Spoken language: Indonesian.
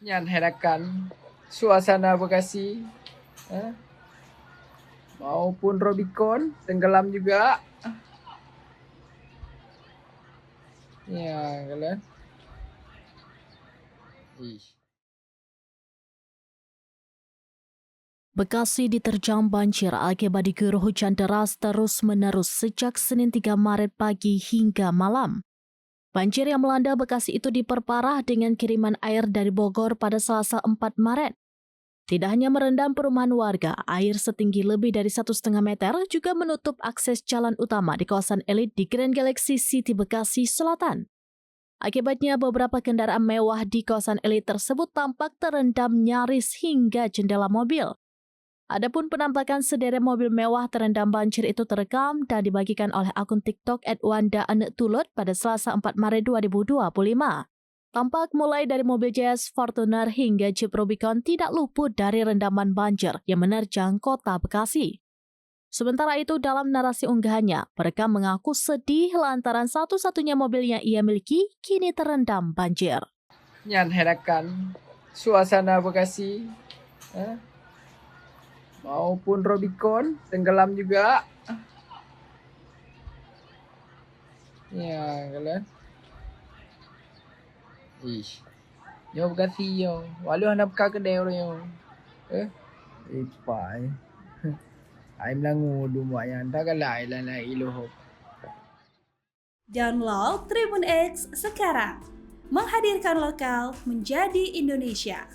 Nyan herakan suasana Bekasi, maupun Rubicon tenggelam juga. Ya, kalian. Bekasi diterjang banjir akibat diguyur hujan deras terus-menerus sejak Senin 3 Maret pagi hingga malam. Banjir yang melanda Bekasi itu diperparah dengan kiriman air dari Bogor pada Selasa 4 Maret. Tidak hanya merendam perumahan warga, air setinggi lebih dari 1,5 meter juga menutup akses jalan utama di kawasan elit di Grand Galaxy City Bekasi Selatan. Akibatnya beberapa kendaraan mewah di kawasan elit tersebut tampak terendam nyaris hingga jendela mobil. Adapun penampakan sederet mobil mewah terendam banjir itu terekam dan dibagikan oleh akun TikTok @wanda_anek_tulot pada Selasa 4 Maret 2025. Tampak mulai dari mobil Jazz, Fortuner hingga Jeep Rubicon tidak luput dari rendaman banjir yang menerjang kota Bekasi. Sementara itu dalam narasi unggahannya, mereka mengaku sedih lantaran satu-satunya mobil yang ia miliki kini terendam banjir. Nyan herakan suasana Bekasi, maupun Rubicon tenggelam juga. Ya, kalian. Yo Bekasi yo. Walu hendak buka kedai orang yo. Ipai. I'm langu dumwa yan. Tagalay lang iluhok. Download Tribun X sekarang. Menghadirkan lokal menjadi Indonesia.